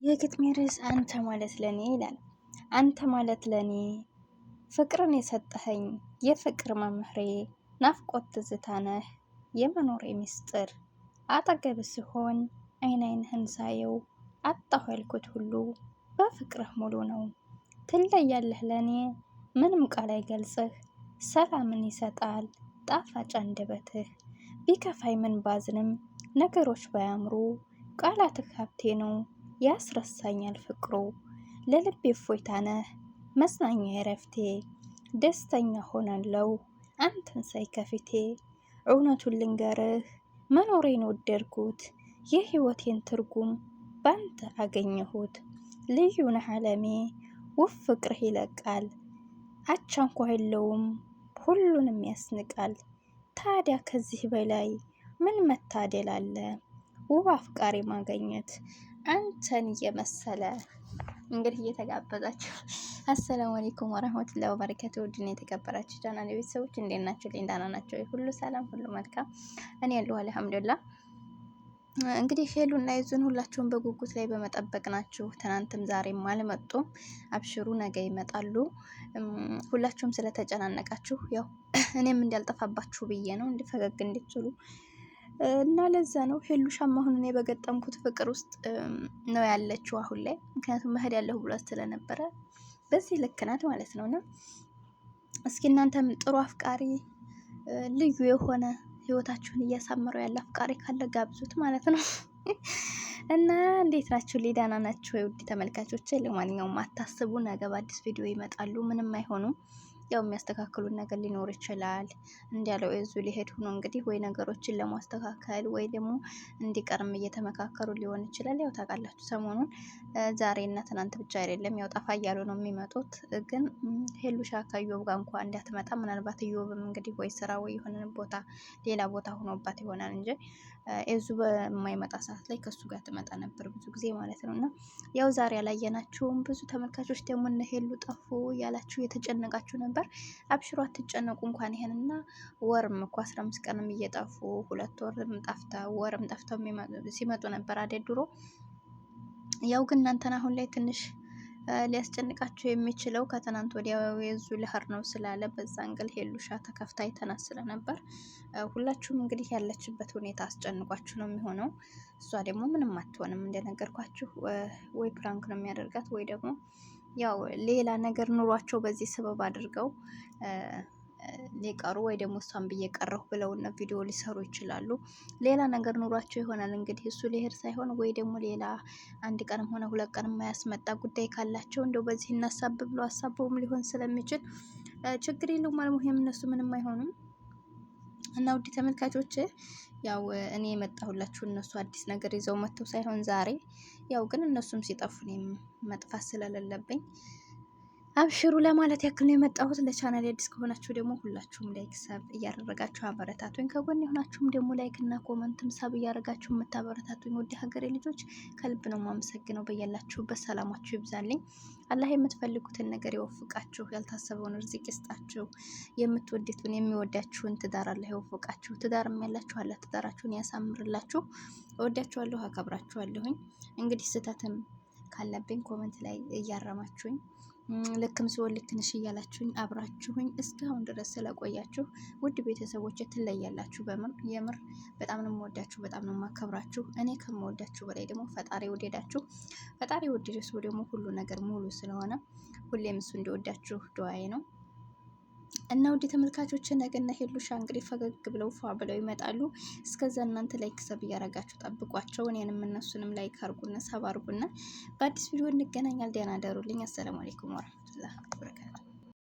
የግጥሜ ርዕስ አንተ ማለት ለኔ ይላል። አንተ ማለት ለኔ ፍቅርን የሰጠኸኝ የፍቅር መምህሬ፣ ናፍቆት ትዝታ ነህ የመኖሬ ምስጢር። አጠገብ ሲሆን አይን አይንህን ሳየው አጣሁ ያልኩት ሁሉ በፍቅርህ ሙሉ ነው። ትለያለህ ለኔ ምንም ቃል አይገልጽህ፣ ሰላምን ይሰጣል ጣፋጭ አንደበትህ። ቢከፋይ ምን ባዝንም ነገሮች ባያምሩ ቃላትህ ሀብቴ ነው ያስረሳኛል ፍቅሩ። ለልቤ እፎይታ ነህ መጽናኛ የረፍቴ፣ ደስተኛ ሆናለው አንተን ሳይ ከፊቴ። እውነቱን ልንገርህ መኖሬን ወደድኩት፣ የህይወቴን ትርጉም ባንተ አገኘሁት። ልዩ ነህ ዓለሜ ውብ ፍቅርህ ይለቃል፣ አቻ እንኳ የለውም ሁሉንም ያስንቃል። ታዲያ ከዚህ በላይ ምን መታደል አለ ውብ አፍቃሪ ማገኘት አንተን እየመሰለ። እንግዲህ እየተጋበዛችሁ አሰላሙ አለይኩም ወራህመቱላሂ ወበረካቱ። ውድና የተከበራችሁ ቻናል ቤተሰቦች እንዴት ናችሁ? ደህና ናቸው? ሁሉ ሰላም፣ ሁሉ መልካም። እኔ ያለሁ አልሐምዱሊላህ። እንግዲህ ሄሉና ይዙን ሁላችሁም በጉጉት ላይ በመጠበቅ ናችሁ። ትናንትም ዛሬም አልመጡም። አብሽሩ ነገ ይመጣሉ። ሁላችሁም ስለተጨናነቃችሁ ያው እኔም እንዳልጠፋባችሁ ብዬ ነው እንዲፈገግ እንድትሉ እና ለዛ ነው። ሄሉሻም አሁን እኔ በገጠምኩት ፍቅር ውስጥ ነው ያለችው አሁን ላይ። ምክንያቱም መሄድ ያለሁ ብሏት ስለነበረ በዚህ ልክ ናት ማለት ነው። እና እስኪ እናንተም ጥሩ አፍቃሪ ልዩ የሆነ ህይወታችሁን እያሳመረው ያለ አፍቃሪ ካለ ጋብዙት ማለት ነው። እና እንዴት ናችሁ? ሊዳና ናችሁ የውድ ተመልካቾች? ለማንኛውም አታስቡ፣ ነገ በአዲስ ቪዲዮ ይመጣሉ። ምንም አይሆኑም። ያው የሚያስተካክሉን ነገር ሊኖር ይችላል። እንዲያለው እዙ ሊሄድ ሆኖ እንግዲህ ወይ ነገሮችን ለማስተካከል ወይ ደግሞ እንዲቀርም እየተመካከሩ ሊሆን ይችላል። ያው ታውቃላችሁ ሰሞኑን ዛሬ እና ትናንት ብቻ አይደለም ያው ጠፋ እያሉ ነው የሚመጡት። ግን ሄሉሻ ከኢዮብ ጋር እንኳን እንዳትመጣ ምናልባት ኢዮብም እንግዲህ ወይ ስራ ወይ የሆነ ቦታ ሌላ ቦታ ሆኖባት ይሆናል እንጂ እዙ በማይመጣ ሰዓት ላይ ከሱ ጋር ትመጣ ነበር ብዙ ጊዜ ማለት ነው። እና ያው ዛሬ አላየናችሁም። ብዙ ተመልካቾች ደግሞ እነ ሄሉ ጠፉ እያላችሁ የተጨነቃችሁ ነበር። አብሽሮ አትጨነቁ። እንኳን ይሄንና ወርም እኮ 15 ቀንም እየጠፉ 2 ወርም ጠፍተው ወርም ጠፍተው ሲመጡ ነበር አይደል ድሮ። ያው ግን እናንተን አሁን ላይ ትንሽ ሊያስጨንቃችሁ የሚችለው ከትናንት ወዲያ የዙ ልህር ነው ስላለ በዛ አንግል ሄሉሻ ተከፍታ አይተናት ስለነበር ሁላችሁም እንግዲህ ያለችበት ሁኔታ አስጨንቋችሁ ነው የሚሆነው። እሷ ደግሞ ምንም አትሆንም እንደነገርኳችሁ፣ ወይ ፕራንክ ነው የሚያደርጋት ወይ ደግሞ ያው ሌላ ነገር ኑሯቸው በዚህ ሰበብ አድርገው ሊቀሩ ወይ ደግሞ እሷን ብዬ ቀረሁ ብለውና ቪዲዮ ሊሰሩ ይችላሉ። ሌላ ነገር ኑሯቸው ይሆናል እንግዲህ እሱ ሊሄድ ሳይሆን ወይ ደግሞ ሌላ አንድ ቀንም ሆነ 2 ቀን የማያስመጣ ጉዳይ ካላቸው እንደው በዚህ እናሳብ ብሎ አሳበውም ሊሆን ስለሚችል ችግር የለውም። አልሙሄም እነሱ ምንም አይሆኑም። እና ውድ ተመልካቾች ያው እኔ የመጣሁላችሁ እነሱ አዲስ ነገር ይዘው መጥተው ሳይሆን ዛሬ ያው ግን እነሱም ሲጠፉ እኔም መጥፋት ስለሌለብኝ አብሽሩ ለማለት ያክል ነው የመጣሁት። ለቻናል አዲስ ከሆናችሁ ደግሞ ሁላችሁም ላይክ ሰብ እያደረጋችሁ አበረታቱኝ። ከጎን የሆናችሁም ደግሞ ላይክ እና ኮመንትም ሰብ እያደረጋችሁ የምታበረታቱኝ ወደ ሀገሬ ልጆች ከልብ ነው የማመሰግነው። በያላችሁበት ሰላማችሁ ይብዛልኝ። አላህ የምትፈልጉትን ነገር ይወፍቃችሁ፣ ያልታሰበውን ርዝቅ ይስጣችሁ፣ የምትወዱትን የሚወዳችሁን ትዳር አላህ ይወፍቃችሁ። ትዳርም ያላችሁ አላህ ትዳራችሁን ያሳምርላችሁ። እወዳችኋለሁ፣ አከብራችኋለሁኝ። እንግዲህ ስህተትም ካለብኝ ኮመንት ላይ እያረማችሁኝ ልክም ሲሆን ልክ ነሽ እያላችሁኝ አብራችሁኝ እስካሁን ድረስ ስለቆያችሁ ውድ ቤተሰቦች ትለያላችሁ። የምር በጣም ነው የምወዳችሁ፣ በጣም ነው የማከብራችሁ። እኔ ከምወዳችሁ በላይ ደግሞ ፈጣሪ ወደዳችሁ። ፈጣሪ ወደደ ሰው ደግሞ ሁሉ ነገር ሙሉ ስለሆነ ሁሌም እሱ እንዲወዳችሁ ዱዓዬ ነው። እና ውድ ተመልካቾች ነገና ሄሉሻ እንግዲህ ፈገግ ብለው ፏ ብለው ይመጣሉ። እስከዛ እናንተ ላይክ ሰብ እያረጋችሁ ጠብቋቸው። እኔንም እነሱንም ላይክ አርጉና ሰብ አርጉና በአዲስ ቪዲዮ እንገናኛል። ደህና ደሩልኝ። አሰላሙ አለይኩም ወራህመቱላሂ ወበረካቱ።